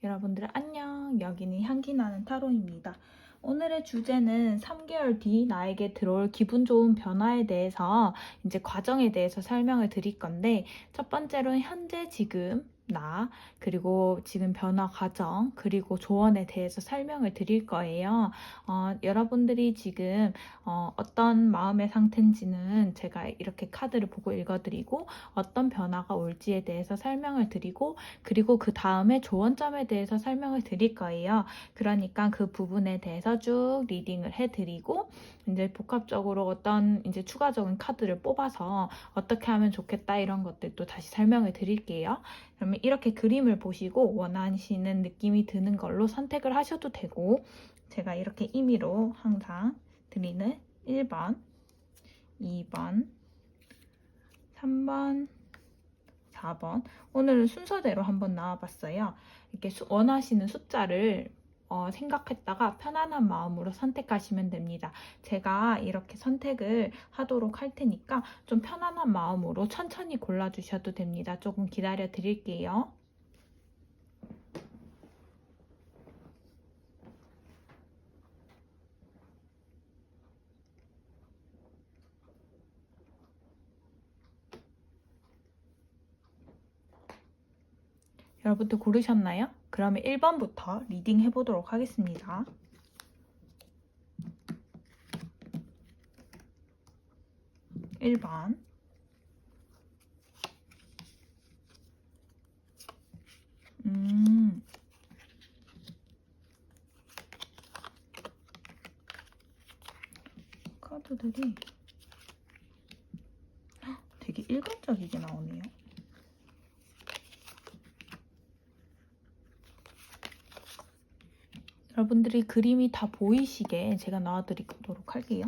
여러분들 안녕. 여기는 향기나는 타로입니다. 오늘의 주제는 3개월 뒤 나에게 들어올 기분 좋은 변화에 대해서 이제 과정에 대해서 설명을 드릴 건데, 첫 번째로는 현재 지금 나, 그리고 지금 변화 과정, 그리고 조언에 대해서 설명을 드릴 거예요. 여러분들이 지금 어떤 마음의 상태인지는 제가 이렇게 카드를 보고 읽어드리고, 어떤 변화가 올지에 대해서 설명을 드리고, 그리고 그 다음에 조언점에 대해서 설명을 드릴 거예요. 그러니까 그 부분에 대해서 쭉 리딩을 해드리고, 이제 복합적으로 어떤 이제 추가적인 카드를 뽑아서 어떻게 하면 좋겠다 이런 것들도 다시 설명을 드릴게요. 그러면 이렇게 그림을 보시고 원하시는 느낌이 드는 걸로 선택을 하셔도 되고, 제가 이렇게 임의로 항상 드리는 1번, 2번, 3번, 4번. 오늘은 순서대로 한번 나와봤어요. 이렇게 원하시는 숫자를 생각했다가 편안한 마음으로 선택하시면 됩니다. 제가 이렇게 선택을 하도록 할 테니까 좀 편안한 마음으로 천천히 골라주셔도 됩니다. 조금 기다려 드릴게요. 여러분들 고르셨나요? 그러면 1번부터 리딩 해보도록 하겠습니다. 1번, 카드들이 되게 일관적이게 나오네요. 여러분들이 그림이 다 보이시게 제가 나와드리도록 할게요.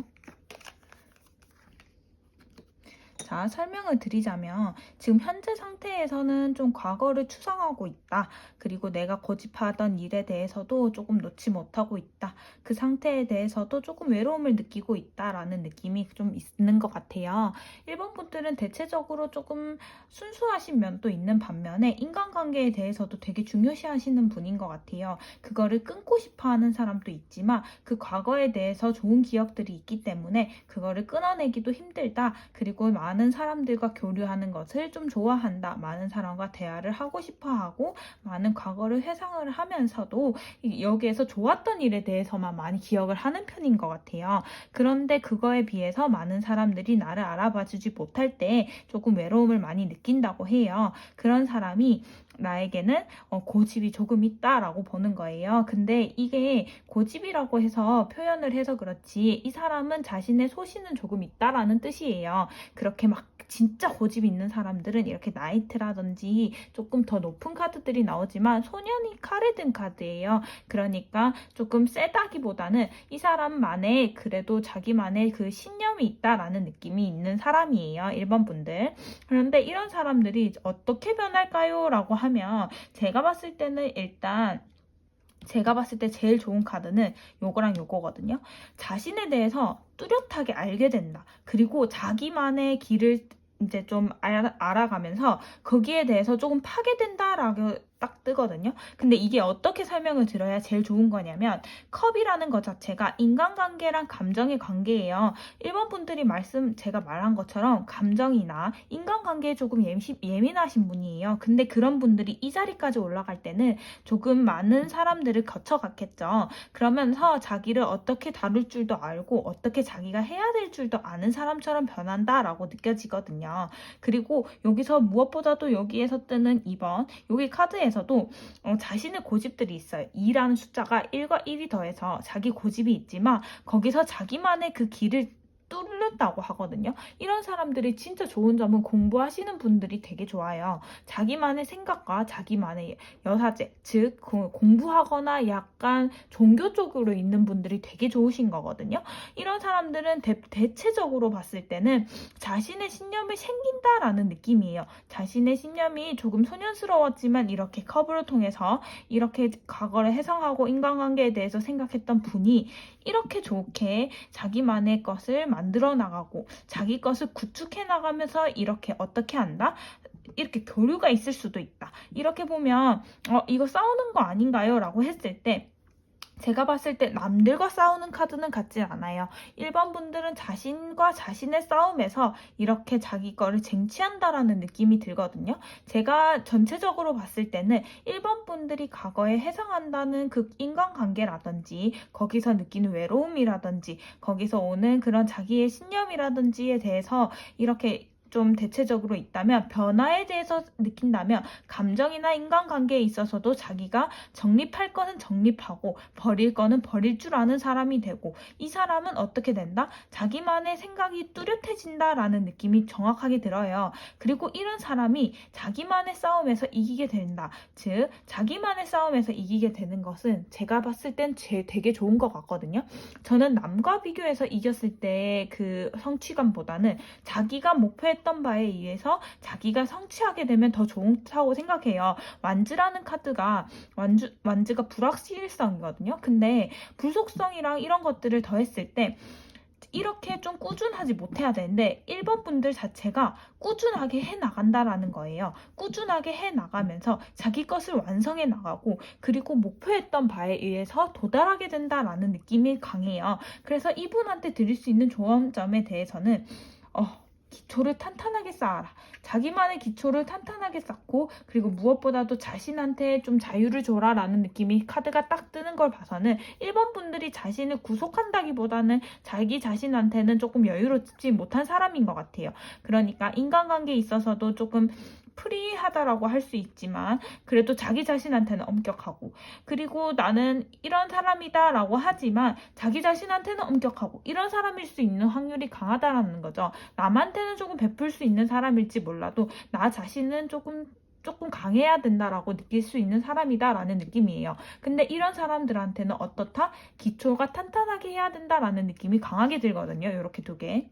자, 설명을 드리자면 지금 현재 상태에서는 좀 과거를 추상하고 있다. 그리고 내가 고집하던 일에 대해서도 조금 놓지 못하고 있다. 그 상태에 대해서도 조금 외로움을 느끼고 있다라는 느낌이 좀 있는 것 같아요. 1번 분들은 대체적으로 조금 순수하신 면도 있는 반면에 인간관계에 대해서도 되게 중요시하시는 분인 것 같아요. 그거를 끊고 싶어 하는 사람도 있지만 그 과거에 대해서 좋은 기억들이 있기 때문에 그거를 끊어내기도 힘들다. 그리고 많은 사람들과 교류하는 것을 좀 좋아한다. 많은 사람과 대화를 하고 싶어 하고 많은 과거를 회상을 하면서도 여기에서 좋았던 일에 대해서만 많이 기억을 하는 편인 것 같아요. 그런데 그거에 비해서 많은 사람들이 나를 알아봐주지 못할 때 조금 외로움을 많이 느낀다고 해요. 그런 사람이 나에게는 고집이 조금 있다라고 보는 거예요. 근데 이게 고집이라고 해서 표현을 해서 그렇지 이 사람은 자신의 소신은 조금 있다라는 뜻이에요. 그렇게 막 진짜 고집 있는 사람들은 이렇게 나이트라든지 조금 더 높은 카드들이 나오지만 소년이 칼에 든 카드예요. 그러니까 조금 세다기보다는 이 사람만의 그래도 자기만의 그 신념이 있다라는 느낌이 있는 사람이에요. 1번 분들. 그런데 이런 사람들이 어떻게 변할까요? 라고 하면 제가 봤을 때는 일단 제가 봤을 때 제일 좋은 카드는 요거랑 요거거든요. 자신에 대해서 뚜렷하게 알게 된다. 그리고 자기만의 길을 이제 좀 알아가면서 거기에 대해서 조금 파괴된다라고 딱 뜨거든요. 근데 이게 어떻게 설명을 들어야 제일 좋은 거냐면 컵이라는 것 자체가 인간관계랑 감정의 관계예요. 1번 분들이 제가 말한 것처럼 감정이나 인간관계에 조금 예민하신 분이에요. 근데 그런 분들이 이 자리까지 올라갈 때는 조금 많은 사람들을 거쳐갔겠죠. 그러면서 자기를 어떻게 다룰 줄도 알고 어떻게 자기가 해야 될 줄도 아는 사람처럼 변한다라고 느껴지거든요. 그리고 여기서 무엇보다도 여기에서 뜨는 2번 여기 카드에서도 자신의 고집들이 있어요. 2라는 숫자가 1과 1이 더해서 자기 고집이 있지만 거기서 자기만의 그 길을 뚫는다고 하거든요. 이런 사람들이 진짜 좋은 점은 공부하시는 분들이 되게 좋아요. 자기만의 생각과 자기만의 여사제, 즉 공부하거나 약간 종교 쪽으로 있는 분들이 되게 좋으신 거거든요. 이런 사람들은 대체적으로 봤을 때는 자신의 신념이 생긴다라는 느낌이에요. 자신의 신념이 조금 소년스러웠지만 이렇게 컵을 통해서 이렇게 과거를 해석하고 인간관계에 대해서 생각했던 분이 이렇게 좋게 자기만의 것을 만들어 나가고 자기 것을 구축해 나가면서 이렇게 어떻게 한다? 이렇게 교류가 있을 수도 있다. 이렇게 보면 이거 싸우는 거 아닌가요? 라고 했을 때 제가 봤을 때 남들과 싸우는 카드는 같지 않아요. 1번 분들은 자신과 자신의 싸움에서 이렇게 자기 거를 쟁취한다라는 느낌이 들거든요. 제가 전체적으로 봤을 때는 1번 분들이 과거에 해상한다는 그 인간관계라든지 거기서 느끼는 외로움이라든지 거기서 오는 그런 자기의 신념이라든지에 대해서 이렇게 좀 대체적으로 있다면 변화에 대해서 느낀다면 감정이나 인간관계에 있어서도 자기가 정립할 거는 정립하고 버릴 거는 버릴 줄 아는 사람이 되고 이 사람은 어떻게 된다? 자기만의 생각이 뚜렷해진다라는 느낌이 정확하게 들어요. 그리고 이런 사람이 자기만의 싸움에서 이기게 된다. 즉 자기만의 싸움에서 이기게 되는 것은 제가 봤을 땐 되게 좋은 것 같거든요. 저는 남과 비교해서 이겼을 때 그 성취감보다는 자기가 목표했던 바에 의해서 자기가 성취하게 되면 더 좋다고 생각해요. 완즈라는 카드가 완즈가 불확실성이거든요. 근데 불속성이랑 이런 것들을 더했을 때 이렇게 좀 꾸준하지 못해야 되는데 1번 분들 자체가 꾸준하게 해나간다라는 거예요. 꾸준하게 해나가면서 자기 것을 완성해 나가고 그리고 목표했던 바에 의해서 도달하게 된다라는 느낌이 강해요. 그래서 이분한테 드릴 수 있는 조언점에 대해서는 기초를 탄탄하게 쌓아라. 자기만의 기초를 탄탄하게 쌓고 그리고 무엇보다도 자신한테 좀 자유를 줘라 라는 느낌이 카드가 딱 뜨는 걸 봐서는 1번 분들이 자신을 구속한다기보다는 자기 자신한테는 조금 여유롭지 못한 사람인 것 같아요. 그러니까 인간관계에 있어서도 조금 프리하다라고 할 수 있지만 그래도 자기 자신한테는 엄격하고 그리고 나는 이런 사람이다 라고 하지만 자기 자신한테는 엄격하고 이런 사람일 수 있는 확률이 강하다라는 거죠. 남한테는 조금 베풀 수 있는 사람일지 몰라도 나 자신은 조금 강해야 된다라고 느낄 수 있는 사람이다라는 느낌이에요. 근데 이런 사람들한테는 어떻다? 기초가 탄탄하게 해야 된다라는 느낌이 강하게 들거든요. 이렇게 두 개.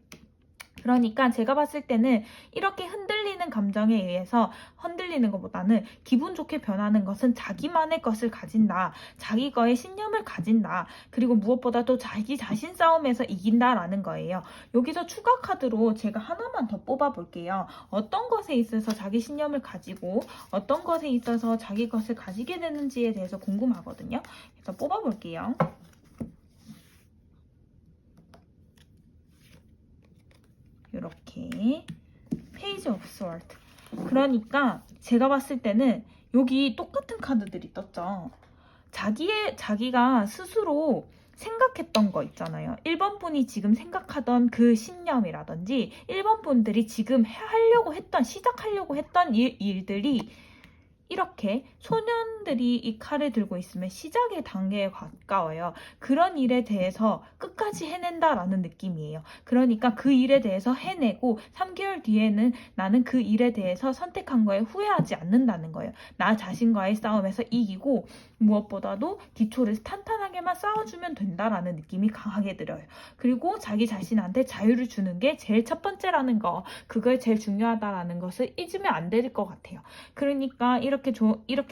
그러니까 제가 봤을 때는 이렇게 흔들리는 감정에 의해서 흔들리는 것보다는 기분 좋게 변하는 것은 자기만의 것을 가진다. 자기 거의 신념을 가진다. 그리고 무엇보다도 자기 자신 싸움에서 이긴다라는 거예요. 여기서 추가 카드로 제가 하나만 더 뽑아볼게요. 어떤 것에 있어서 자기 신념을 가지고 어떤 것에 있어서 자기 것을 가지게 되는지에 대해서 궁금하거든요. 그래서 뽑아볼게요. 이렇게 페이지 오브 스워드. 그러니까 제가 봤을 때는 여기 똑같은 카드들이 떴죠. 자기가 스스로 생각했던 거 있잖아요. 1번 분이 지금 생각하던 그 신념이라든지 1번 분들이 지금 하려고 했던 시작하려고 했던 일들이 이렇게 소년들이 이 칼을 들고 있으면 시작의 단계에 가까워요. 그런 일에 대해서 끝까지 해낸다라는 느낌이에요. 그러니까 그 일에 대해서 해내고 3개월 뒤에는 나는 그 일에 대해서 선택한 거에 후회하지 않는다는 거예요. 나 자신과의 싸움에서 이기고 무엇보다도 기초를 탄탄하게만 쌓아주면 된다라는 느낌이 강하게 들어요. 그리고 자기 자신한테 자유를 주는 게 제일 첫 번째라는 거, 그걸 제일 중요하다라는 것을 잊으면 안 될 것 같아요. 그러니까 이렇게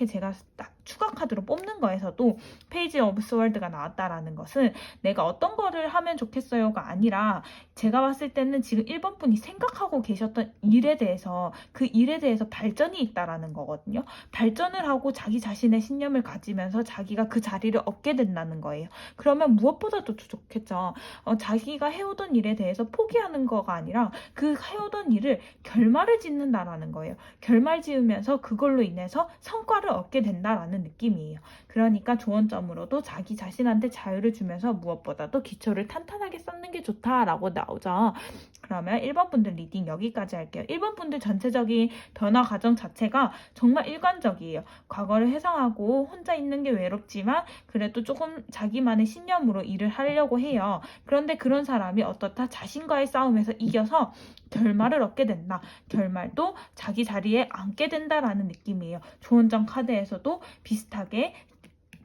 제가 딱 추가 카드로 뽑는 거에서도 페이지 오브 스월드가 나왔다라는 것은 내가 어떤 거를 하면 좋겠어요가 아니라 제가 봤을 때는 지금 1번 분이 생각하고 계셨던 일에 대해서 그 일에 대해서 발전이 있다라는 거거든요. 발전을 하고 자기 자신의 신념을 가지면서 자기가 그 자리를 얻게 된다는 거예요. 그러면 무엇보다도 좋겠죠. 자기가 해오던 일에 대해서 포기하는 거가 아니라 그 해오던 일을 결말을 짓는다라는 거예요. 결말 지으면서 그걸로 인해서 성과를 얻게 된다라는 느낌이에요. 그러니까 조언점으로도 자기 자신한테 자유를 주면서 무엇보다도 기초를 탄탄하게 쌓는 게 좋다라고 나오죠. 그러면 1번 분들 리딩 여기까지 할게요. 1번 분들 전체적인 변화 과정 자체가 정말 일관적이에요. 과거를 회상하고 혼자 있는 게 외롭지만 그래도 조금 자기만의 신념으로 일을 하려고 해요. 그런데 그런 사람이 어떻다? 자신과의 싸움에서 이겨서 결말을 얻게 된다. 결말도 자기 자리에 앉게 된다라는 느낌이에요. 조언장 카드에서도 비슷하게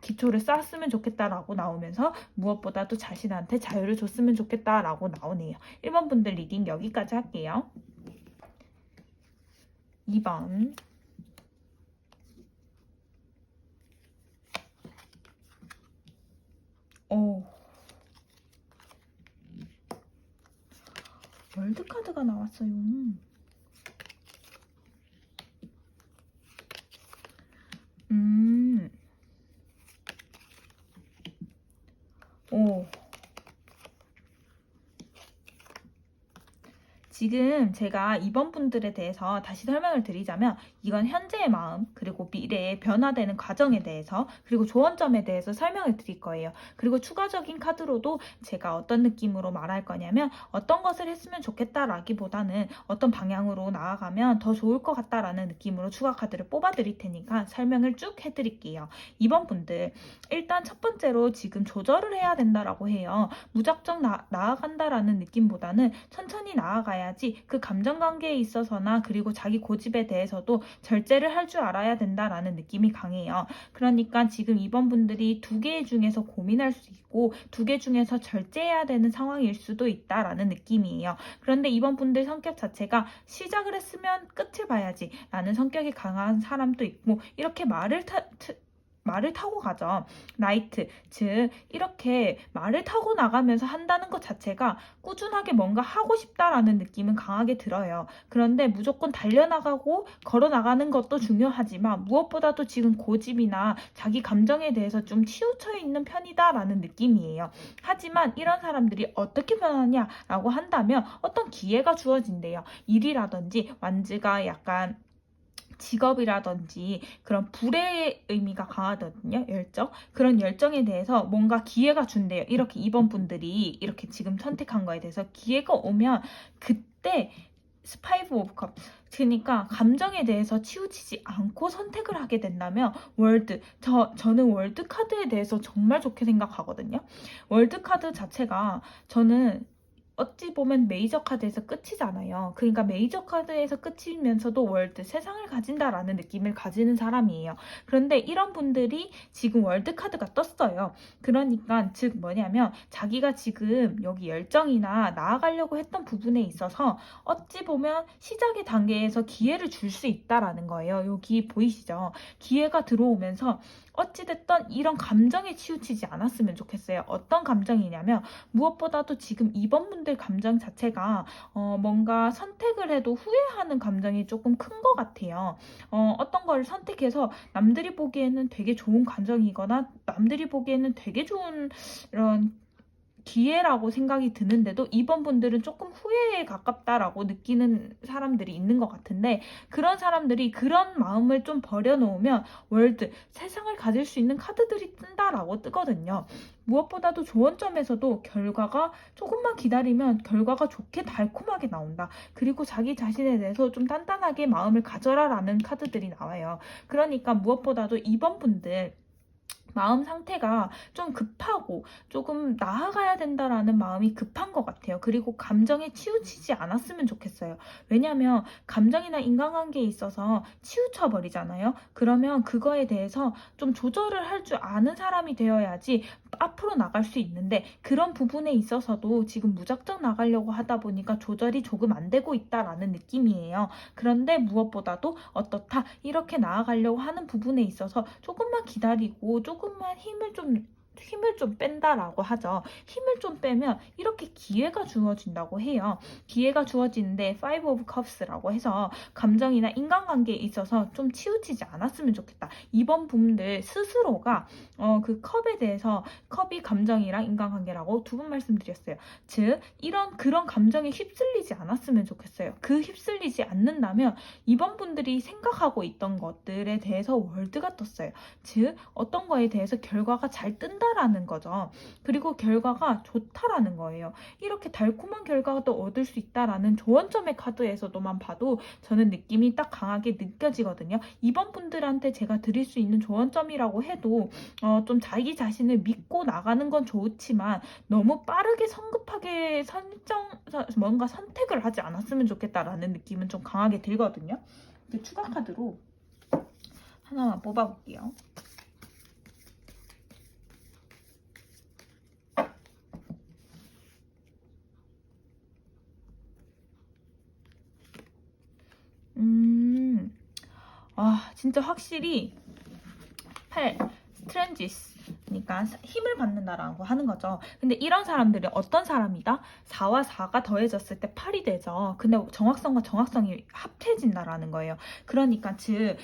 기초를 쌓았으면 좋겠다라고 나오면서 무엇보다도 자신한테 자유를 줬으면 좋겠다라고 나오네요. 1번 분들 리딩 여기까지 할게요. 2번 월드카드가 나왔어요. 지금 제가 2번 분들에 대해서 다시 설명을 드리자면 이건 현재의 마음, 그리고 미래의 변화되는 과정에 대해서, 그리고 조언점에 대해서 설명을 드릴 거예요. 그리고 추가적인 카드로도 제가 어떤 느낌으로 말할 거냐면 어떤 것을 했으면 좋겠다라기보다는 어떤 방향으로 나아가면 더 좋을 것 같다라는 느낌으로 추가 카드를 뽑아 드릴 테니까 설명을 쭉 해드릴게요. 2번 분들, 일단 첫 번째로 지금 조절을 해야 된다라고 해요. 무작정 나아간다라는 느낌보다는 천천히 나아가야지 그 감정관계에 있어서나 그리고 자기 고집에 대해서도 절제를 할 줄 알아야 된다라는 느낌이 강해요. 그러니까 지금 2번 분들이 두 개 중에서 고민할 수 있고 두 개 중에서 절제해야 되는 상황일 수도 있다라는 느낌이에요. 그런데 2번 분들 성격 자체가 시작을 했으면 끝을 봐야지 라는 성격이 강한 사람도 있고, 이렇게 말을 타고 가죠. 나이트, 즉 이렇게 말을 타고 나가면서 한다는 것 자체가 꾸준하게 뭔가 하고 싶다라는 느낌은 강하게 들어요. 그런데 무조건 달려나가고 걸어나가는 것도 중요하지만 무엇보다도 지금 고집이나 자기 감정에 대해서 좀 치우쳐 있는 편이다라는 느낌이에요. 하지만 이런 사람들이 어떻게 변하냐라고 한다면 어떤 기회가 주어진대요. 일이라든지 완즈가 약간 직업이라든지 그런 불의 의미가 강하거든요. 열정. 그런 열정에 대해서 뭔가 기회가 준대요. 이렇게 2번 분들이 이렇게 지금 선택한 거에 대해서 기회가 오면 그때 스파이브 오브 컵, 그러니까 감정에 대해서 치우치지 않고 선택을 하게 된다면 저는 월드 카드에 대해서 정말 좋게 생각하거든요. 월드 카드 자체가 저는 어찌 보면 메이저 카드에서 끝이잖아요. 그러니까 메이저 카드에서 끝이면서도 월드, 세상을 가진다라는 느낌을 가지는 사람이에요. 그런데 이런 분들이 지금 월드 카드가 떴어요. 그러니까 즉 뭐냐면 자기가 지금 여기 열정이나 나아가려고 했던 부분에 있어서 어찌 보면 시작의 단계에서 기회를 줄 수 있다라는 거예요. 여기 보이시죠? 기회가 들어오면서 어찌됐든 이런 감정에 치우치지 않았으면 좋겠어요. 어떤 감정이냐면 무엇보다도 지금 2번 분들 감정 자체가 뭔가 선택을 해도 후회하는 감정이 조금 큰 것 같아요. 어떤 걸 선택해서 남들이 보기에는 되게 좋은 감정이거나 남들이 보기에는 되게 좋은 이런 기회라고 생각이 드는데도 2번 분들은 조금 후회에 가깝다라고 느끼는 사람들이 있는 것 같은데, 그런 사람들이 그런 마음을 좀 버려놓으면 월드, 세상을 가질 수 있는 카드들이 뜬다라고 뜨거든요. 무엇보다도 조언점에서도 결과가 조금만 기다리면 결과가 좋게 달콤하게 나온다. 그리고 자기 자신에 대해서 좀 단단하게 마음을 가져라라는 카드들이 나와요. 그러니까 무엇보다도 2번 분들 마음 상태가 좀 급하고 조금 나아가야 된다라는 마음이 급한 것 같아요. 그리고 감정에 치우치지 않았으면 좋겠어요. 왜냐하면 감정이나 인간관계에 있어서 치우쳐 버리잖아요. 그러면 그거에 대해서 좀 조절을 할 줄 아는 사람이 되어야지 앞으로 나갈 수 있는데, 그런 부분에 있어서도 지금 무작정 나가려고 하다 보니까 조절이 조금 안 되고 있다라는 느낌이에요. 그런데 무엇보다도 어떻다, 이렇게 나아가려고 하는 부분에 있어서 조금만 기다리고 조금만 힘을 좀 뺀다라고 하죠. 힘을 좀 빼면 이렇게 기회가 주어진다고 해요. 기회가 주어지는데 Five of Cups라고 해서 감정이나 인간관계에 있어서 좀 치우치지 않았으면 좋겠다. 2번 분들 스스로가 그 컵에 대해서, 컵이 감정이랑 인간관계라고 두 번 말씀드렸어요. 즉 이런 그런 감정에 휩쓸리지 않았으면 좋겠어요. 그 휩쓸리지 않는다면 2번 분들이 생각하고 있던 것들에 대해서 월드가 떴어요. 즉 어떤 거에 대해서 결과가 잘 뜬다라는 거죠. 그리고 결과가 좋다라는 거예요. 이렇게 달콤한 결과도 얻을 수 있다라는 조언점의 카드에서도만 봐도 저는 느낌이 딱 강하게 느껴지거든요. 2번 분들한테 제가 드릴 수 있는 조언점이라고 해도 좀 자기 자신을 믿고 나가는 건 좋지만 너무 빠르게 성급하게 뭔가 선택을 하지 않았으면 좋겠다라는 느낌은 좀 강하게 들거든요. 이제 추가 카드로 하나만 뽑아볼게요. 진짜 확실히 8, 스트레인지스. 그러니까 힘을 받는다라고 하는 거죠. 근데 이런 사람들이 어떤 사람이다? 4와 4가 더해졌을 때 8이 되죠. 근데 정확성과 정확성이 합해진다라는 거예요. 그러니까 즉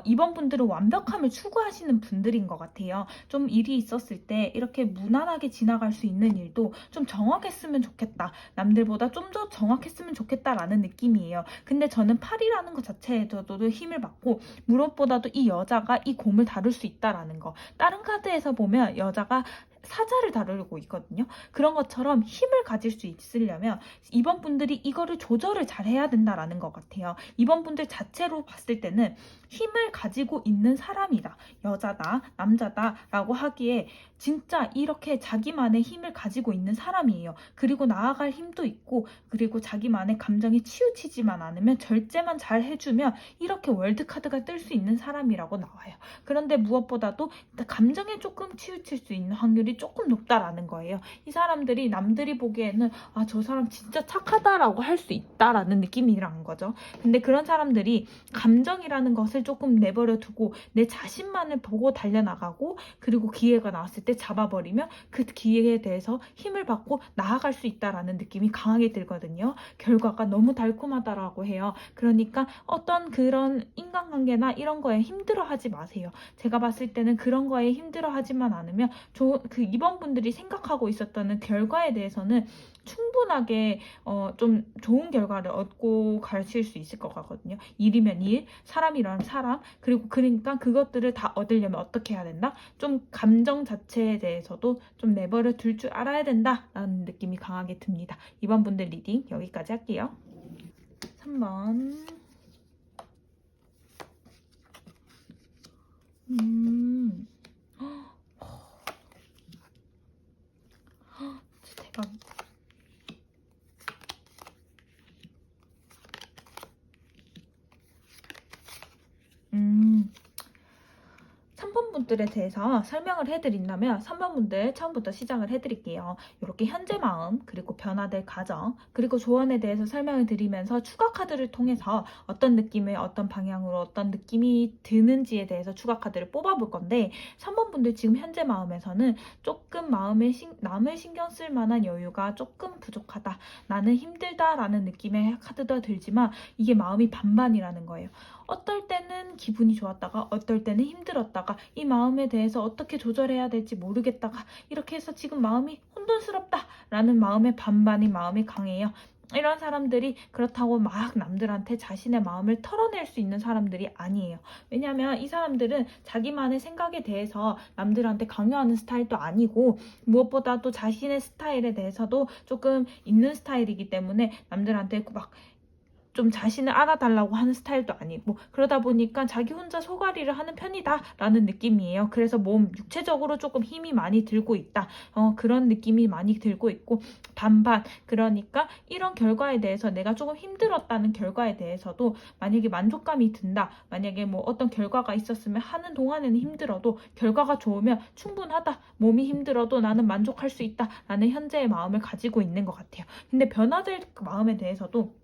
이번 분들은 완벽함을 추구하시는 분들인 것 같아요. 좀 일이 있었을 때 이렇게 무난하게 지나갈 수 있는 일도 좀 정확했으면 좋겠다. 남들보다 좀 더 정확했으면 좋겠다라는 느낌이에요. 근데 저는 8이라는 것 자체에서도 힘을 받고 무엇보다도 이 여자가 이 곰을 다룰 수 있다라는 거. 다른 카드에서 보면 여자가 사자를 다루고 있거든요. 그런 것처럼 힘을 가질 수 있으려면 이번 분들이 이거를 조절을 잘 해야 된다라는 것 같아요. 이번 분들 자체로 봤을 때는 힘을 가지고 있는 사람이다. 여자다, 남자다 라고 하기에 진짜 이렇게 자기만의 힘을 가지고 있는 사람이에요. 그리고 나아갈 힘도 있고 그리고 자기만의 감정에 치우치지만 않으면 절제만 잘 해주면 이렇게 월드카드가 뜰 수 있는 사람이라고 나와요. 그런데 무엇보다도 감정에 조금 치우칠 수 있는 확률이 조금 높다라는 거예요. 이 사람들이 남들이 보기에는 아, 저 사람 진짜 착하다라고 할 수 있다라는 느낌이란 거죠. 근데 그런 사람들이 감정이라는 것을 조금 내버려 두고 내 자신만을 보고 달려나가고 그리고 기회가 나왔을 때 잡아버리면 그 기회에 대해서 힘을 받고 나아갈 수 있다라는 느낌이 강하게 들거든요. 결과가 너무 달콤하다라고 해요. 그러니까 어떤 그런 인간관계나 이런 거에 힘들어하지 마세요. 제가 봤을 때는 그런 거에 힘들어하지만 않으면 이번 분들이 생각하고 있었던 결과에 대해서는 충분하게 좀 좋은 결과를 얻고 가실 수 있을 것 같거든요. 일이면 일, 사람이란 사람, 그리고 그러니까 그것들을 다 얻으려면 어떻게 해야 된다? 좀 감정 자체에 대해서도 좀 내버려 둘 줄 알아야 된다라는 느낌이 강하게 듭니다. 이번 분들 리딩 여기까지 할게요. 3번 대박. 3번 분들에 대해서 설명을 해드린다면 3번 분들 처음부터 시작을 해드릴게요. 이렇게 현재 마음, 그리고 변화될 과정, 그리고 조언에 대해서 설명을 드리면서 추가 카드를 통해서 어떤 느낌의 어떤 방향으로 어떤 느낌이 드는지에 대해서 추가 카드를 뽑아볼 건데 3번 분들 지금 현재 마음에서는 조금 남을 신경 쓸 만한 여유가 조금 부족하다. 나는 힘들다라는 느낌의 카드도 들지만 이게 마음이 반반이라는 거예요. 어떨 때는 기분이 좋았다가 어떨 때는 힘들었다가 이 마음에 대해서 어떻게 조절해야 될지 모르겠다가 이렇게 해서 지금 마음이 혼돈스럽다라는 마음의 반반이 마음이 강해요. 이런 사람들이 그렇다고 막 남들한테 자신의 마음을 털어낼 수 있는 사람들이 아니에요. 왜냐하면 이 사람들은 자기만의 생각에 대해서 남들한테 강요하는 스타일도 아니고 무엇보다도 자신의 스타일에 대해서도 조금 있는 스타일이기 때문에 남들한테 막 좀 자신을 알아달라고 하는 스타일도 아니고 그러다 보니까 자기 혼자 소가리를 하는 편이다 라는 느낌이에요. 그래서 육체적으로 조금 힘이 많이 들고 있다. 그런 느낌이 많이 들고 있고 반반 그러니까 이런 결과에 대해서 내가 조금 힘들었다는 결과에 대해서도 만약에 만족감이 든다. 만약에 뭐 어떤 결과가 있었으면 하는 동안에는 힘들어도 결과가 좋으면 충분하다. 몸이 힘들어도 나는 만족할 수 있다 라는 현재의 마음을 가지고 있는 것 같아요. 근데 변화될 그 마음에 대해서도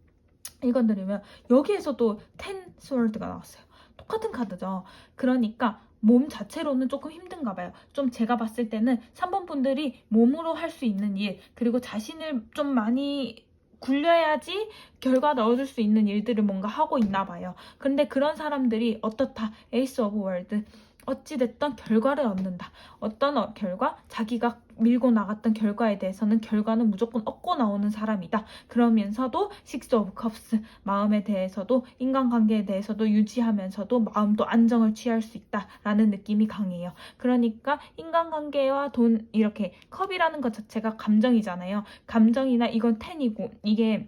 이건 들으면 여기에서도 10 스월드가 나왔어요. 똑같은 카드죠. 그러니까 몸 자체로는 조금 힘든가 봐요. 좀 제가 봤을 때는 3번 분들이 몸으로 할 수 있는 일 그리고 자신을 좀 많이 굴려야지 결과를 얻을 수 있는 일들을 뭔가 하고 있나 봐요. 근데 그런 사람들이 어떻다? 에이스 오브 월드. 어찌됐던 결과를 얻는다. 어떤 결과? 자기가 밀고 나갔던 결과에 대해서는 결과는 무조건 얻고 나오는 사람이다. 그러면서도 식스 오브 컵스 마음에 대해서도 인간관계에 대해서도 유지하면서도 마음도 안정을 취할 수 있다라는 느낌이 강해요. 그러니까 인간관계와 돈 이렇게 컵이라는 것 자체가 감정이잖아요. 감정이나 이건 텐이고 이게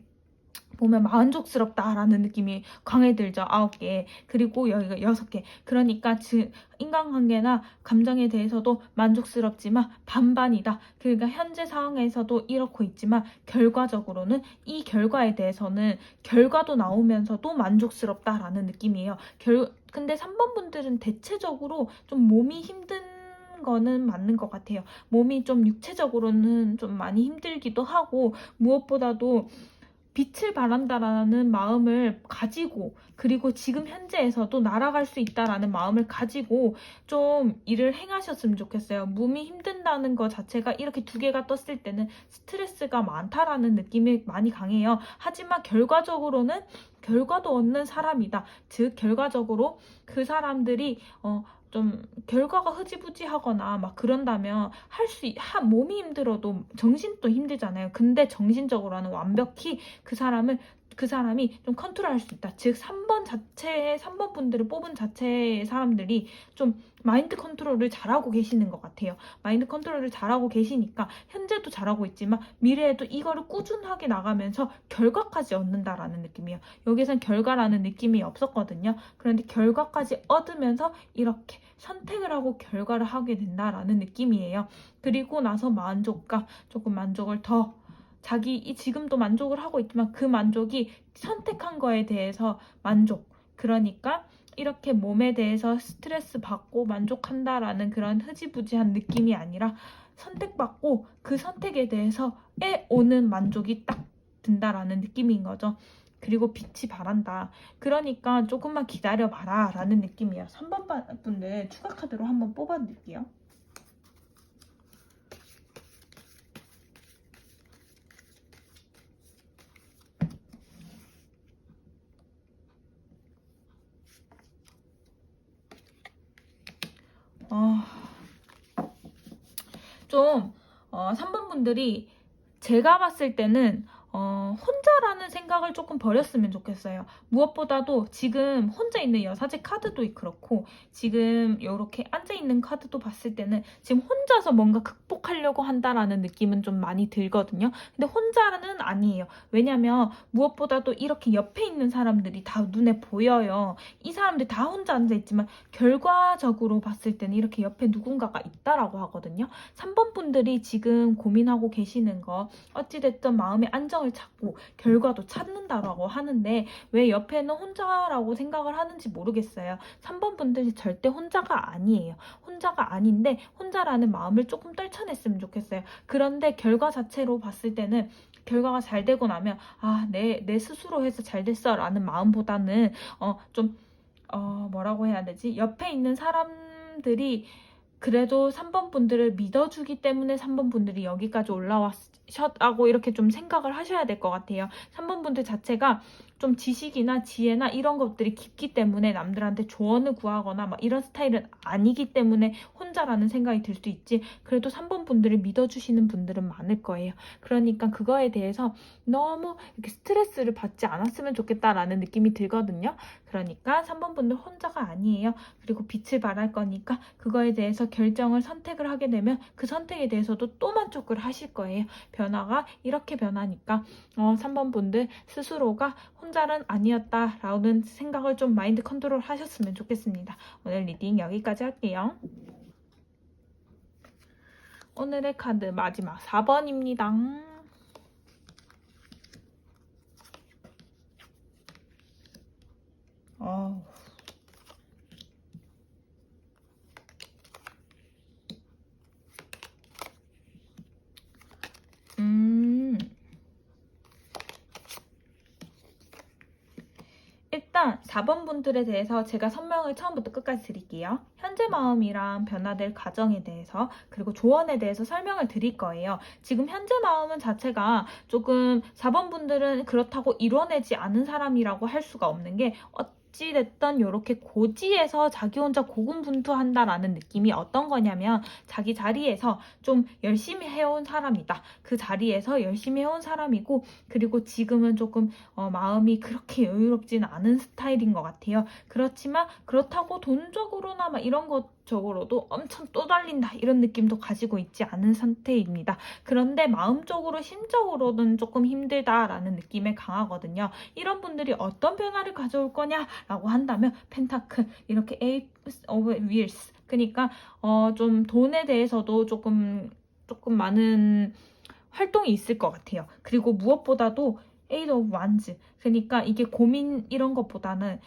보면 만족스럽다라는 느낌이 강해 들죠. 9개. 그리고 여기가 6개. 그러니까 인간관계나 감정에 대해서도 만족스럽지만 반반이다. 그러니까 현재 상황에서도 이렇고 있지만 결과적으로는 이 결과에 대해서는 결과도 나오면서도 만족스럽다라는 느낌이에요. 근데 3번 분들은 대체적으로 좀 몸이 힘든 거는 맞는 것 같아요. 몸이 좀 육체적으로는 좀 많이 힘들기도 하고 무엇보다도 빛을 발한다라는 마음을 가지고, 그리고 지금 현재에서도 날아갈 수 있다라는 마음을 가지고 좀 일을 행하셨으면 좋겠어요. 몸이 힘든다는 것 자체가 이렇게 두 개가 떴을 때는 스트레스가 많다라는 느낌이 많이 강해요. 하지만 결과적으로는 결과도 얻는 사람이다. 즉 결과적으로 그 사람들이 좀 결과가 흐지부지하거나 막 그런다면 몸이 힘들어도 정신도 힘들잖아요. 근데 정신적으로는 완벽히 그 사람이 좀 컨트롤할 수 있다. 즉 3번 분들을 뽑은 자체의 사람들이 좀 마인드 컨트롤을 잘하고 계시는 것 같아요. 마인드 컨트롤을 잘하고 계시니까 현재도 잘하고 있지만 미래에도 이거를 꾸준하게 나가면서 결과까지 얻는다라는 느낌이에요. 여기선 결과라는 느낌이 없었거든요. 그런데 결과까지 얻으면서 이렇게 선택을 하고 결과를 하게 된다라는 느낌이에요. 그리고 나서 조금 만족을 더 지금도 만족을 하고 있지만 그 만족이 선택한 거에 대해서 만족. 그러니까 이렇게 몸에 대해서 스트레스 받고 만족한다라는 그런 흐지부지한 느낌이 아니라 선택받고 그 선택에 대해서 오는 만족이 딱 든다라는 느낌인 거죠. 그리고 빛이 바란다. 그러니까 조금만 기다려봐라 라는 느낌이에요. 3번 분들 추가 카드로 한번 뽑아드릴게요. 좀 3번 분들이 제가 봤을 때는 혼자라는 생각을 조금 버렸으면 좋겠어요. 무엇보다도 지금 혼자 있는 여사제 카드도 그렇고 지금 이렇게 앉아있는 카드도 봤을 때는 지금 혼자서 뭔가 극복하려고 한다라는 느낌은 좀 많이 들거든요. 근데 혼자는 아니에요. 왜냐면 무엇보다도 이렇게 옆에 있는 사람들이 다 눈에 보여요. 이 사람들 다 혼자 앉아있지만 결과적으로 봤을 때는 이렇게 옆에 누군가가 있다라고 하거든요. 3번 분들이 지금 고민하고 계시는 거 어찌됐든 마음의 안정을 찾고 결과도 찾는다라고 하는데 왜 옆에는 혼자라고 생각을 하는지 모르겠어요. 3번 분들이 절대 혼자가 아니에요. 혼자가 아닌데 혼자라는 마음을 조금 떨쳐냈으면 좋겠어요. 그런데 결과 자체로 봤을 때는 결과가 잘 되고 나면 내 스스로 해서 잘 됐어 라는 마음보다는 뭐라고 해야 되지? 옆에 있는 사람들이 그래도 3번 분들을 믿어주기 때문에 3번 분들이 여기까지 올라왔셨다고 이렇게 좀 생각을 하셔야 될 것 같아요. 3번 분들 자체가 좀 지식이나 지혜나 이런 것들이 깊기 때문에 남들한테 조언을 구하거나 막 이런 스타일은 아니기 때문에 혼자라는 생각이 들 수 있지. 그래도 3번 분들을 믿어주시는 분들은 많을 거예요. 그러니까 그거에 대해서 너무 이렇게 스트레스를 받지 않았으면 좋겠다라는 느낌이 들거든요. 그러니까 3번 분들 혼자가 아니에요. 그리고 빛을 발할 거니까 그거에 대해서 선택을 하게 되면 그 선택에 대해서도 또 만족을 하실 거예요. 변화가 이렇게 변하니까 3번 분들 스스로가 혼자는 아니었다라는 생각을 좀 마인드 컨트롤 하셨으면 좋겠습니다. 오늘 리딩 여기까지 할게요. 오늘의 카드 마지막 4번입니다. 일단 4번 분들에 대해서 제가 설명을 처음부터 끝까지 드릴게요. 현재 마음이랑 변화될 과정에 대해서 그리고 조언에 대해서 설명을 드릴 거예요. 지금 현재 마음은 자체가 조금 4번 분들은 그렇다고 이뤄내지 않은 사람이라고 할 수가 없는 게 어찌됐든 이렇게 고지에서 자기 혼자 고군분투한다라는 느낌이 어떤 거냐면 자기 자리에서 좀 열심히 해온 사람이다. 그 자리에서 열심히 해온 사람이고 그리고 지금은 조금 마음이 그렇게 여유롭지는 않은 스타일인 것 같아요. 그렇지만 그렇다고 돈적으로나 막 이런 것적으로도 엄청 또 달린다 이런 느낌도 가지고 있지 않은 상태입니다. 그런데 마음적으로 심적으로는 조금 힘들다라는 느낌이 강하거든요. 이런 분들이 어떤 변화를 가져올 거냐라고 한다면 펜타클 이렇게 Ace of Wheels 그러니까 좀 돈에 대해서도 조금 많은 활동이 있을 것 같아요. 그리고 무엇보다도 Eight of Wands 그러니까 이게 고민 이런 것보다는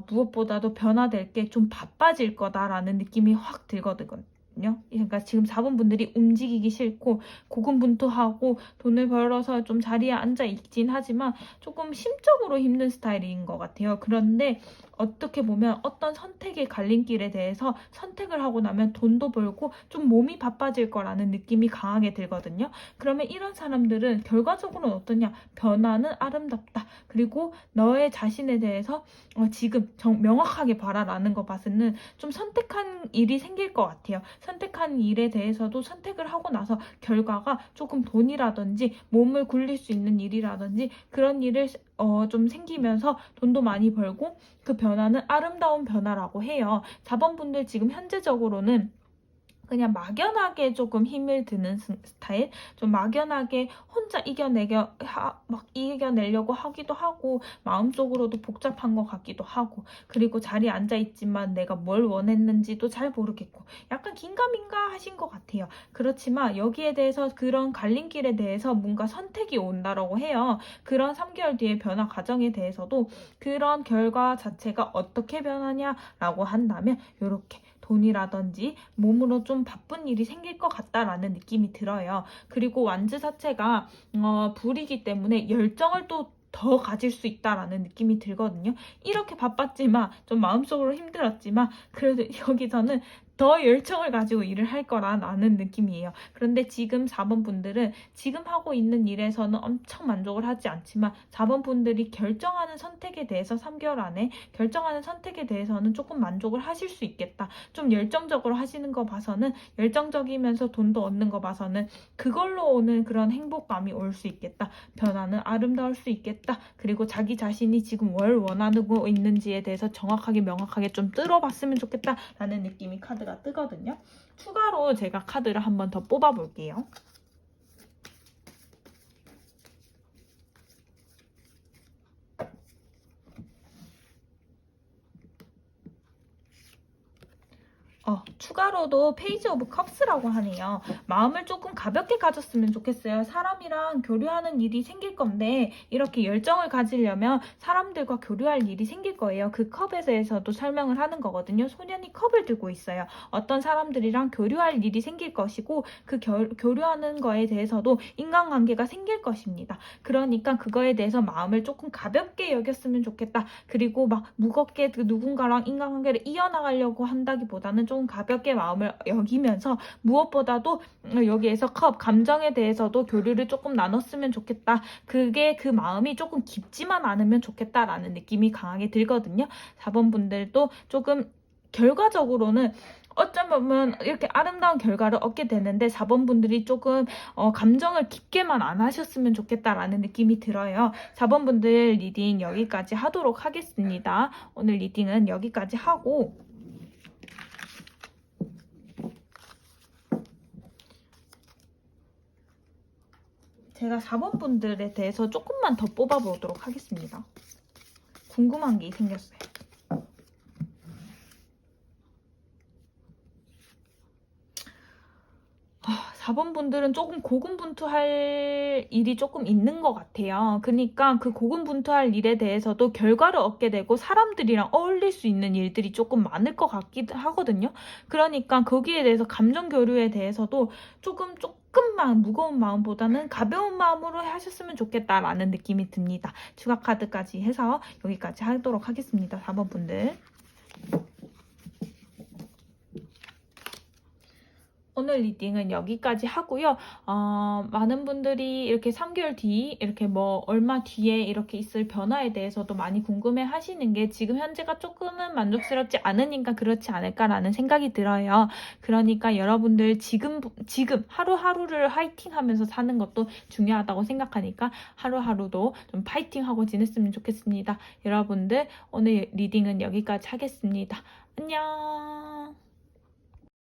무엇보다도 변화될 게 좀 바빠질 거다라는 느낌이 확 들거든요. 들거든요. 그러니까 지금 4번 분들이 움직이기 싫고 고군분투하고 돈을 벌어서 좀 자리에 앉아 있긴 하지만 조금 심적으로 힘든 스타일인 것 같아요. 그런데 어떻게 보면 어떤 선택의 갈림길에 대해서 선택을 하고 나면 돈도 벌고 좀 몸이 바빠질 거라는 느낌이 강하게 들거든요. 그러면 이런 사람들은 결과적으로는 어떠냐? 변화는 아름답다. 그리고 너의 자신에 대해서 지금 명확하게 봐라라는 거 봐서는 좀 선택한 일이 생길 것 같아요. 선택한 일에 대해서도 선택을 하고 나서 결과가 조금 돈이라든지 몸을 굴릴 수 있는 일이라든지 그런 일을 좀 생기면서 돈도 많이 벌고 그 변화는 아름다운 변화라고 해요. 4번 분들 지금 현재적으로는 그냥 막연하게 조금 힘을 드는 스타일? 좀 막연하게 혼자 이겨내려고 하기도 하고, 마음속으로도 복잡한 것 같기도 하고, 그리고 자리에 앉아있지만 내가 뭘 원했는지도 잘 모르겠고, 약간 긴가민가 하신 것 같아요. 그렇지만 여기에 대해서 그런 갈림길에 대해서 뭔가 선택이 온다라고 해요. 그런 3개월 뒤의 변화 과정에 대해서도 그런 결과 자체가 어떻게 변하냐라고 한다면, 이렇게 돈이라든지 몸으로 좀 바쁜 일이 생길 것 같다라는 느낌이 들어요. 그리고 완즈 자체가 불이기 때문에 열정을 또 더 가질 수 있다라는 느낌이 들거든요. 이렇게 바빴지만 좀 마음속으로 힘들었지만 그래도 여기서는 더 열정을 가지고 일을 할 거라는 느낌이에요. 그런데 지금 4번 분들은 지금 하고 있는 일에서는 엄청 만족을 하지 않지만 4번 분들이 결정하는 선택에 대해서 3개월 안에 결정하는 선택에 대해서는 조금 만족을 하실 수 있겠다. 좀 열정적으로 하시는 거 봐서는 열정적이면서 돈도 얻는 거 봐서는 그걸로 오는 그런 행복감이 올 수 있겠다. 변화는 아름다울 수 있겠다. 그리고 자기 자신이 지금 뭘 원하고 있는지에 대해서 정확하게 명확하게 좀 뜯어봤으면 좋겠다라는 느낌이 카드가 뜨거든요. 추가로 제가 카드를 한번 더 뽑아볼게요. 추가로도 페이지 오브 컵스라고 하네요. 마음을 조금 가볍게 가졌으면 좋겠어요. 사람이랑 교류하는 일이 생길 건데 이렇게 열정을 가지려면 사람들과 교류할 일이 생길 거예요. 그 컵에 대해서도 설명을 하는 거거든요. 소년이 컵을 들고 있어요. 어떤 사람들이랑 교류할 일이 생길 것이고 그 교류하는 거에 대해서도 인간관계가 생길 것입니다. 그러니까 그거에 대해서 마음을 조금 가볍게 여겼으면 좋겠다. 그리고 막 무겁게 그 누군가랑 인간관계를 이어나가려고 한다기보다는 좀 가볍게 마음을 여기면서 무엇보다도 여기에서 감정에 대해서도 교류를 조금 나눴으면 좋겠다. 그게 그 마음이 조금 깊지만 않으면 좋겠다라는 느낌이 강하게 들거든요. 4번 분들도 조금 결과적으로는 어쩌면 이렇게 아름다운 결과를 얻게 되는데 4번 분들이 조금 감정을 깊게만 안 하셨으면 좋겠다라는 느낌이 들어요. 4번 분들 리딩 여기까지 하도록 하겠습니다. 오늘 리딩은 여기까지 하고 제가 4번 분들에 대해서 조금만 더 뽑아보도록 하겠습니다. 궁금한 게 생겼어요. 4번 분들은 조금 고군분투할 일이 조금 있는 것 같아요. 그러니까 그 고군분투할 일에 대해서도 결과를 얻게 되고 사람들이랑 어울릴 수 있는 일들이 조금 많을 것 같기도 하거든요. 그러니까 거기에 대해서 감정 교류에 대해서도 조금만 무거운 마음보다는 가벼운 마음으로 하셨으면 좋겠다라는 느낌이 듭니다. 추가 카드까지 해서 여기까지 하도록 하겠습니다. 4번 분들. 오늘 리딩은 여기까지 하고요. 많은 분들이 이렇게 3개월 뒤, 이렇게 뭐 얼마 뒤에 이렇게 있을 변화에 대해서도 많이 궁금해 하시는 게 지금 현재가 조금은 만족스럽지 않으니까 그렇지 않을까라는 생각이 들어요. 그러니까 여러분들 지금 하루하루를 화이팅 하면서 사는 것도 중요하다고 생각하니까 하루하루도 좀 파이팅하고 지냈으면 좋겠습니다. 여러분들 오늘 리딩은 여기까지 하겠습니다. 안녕.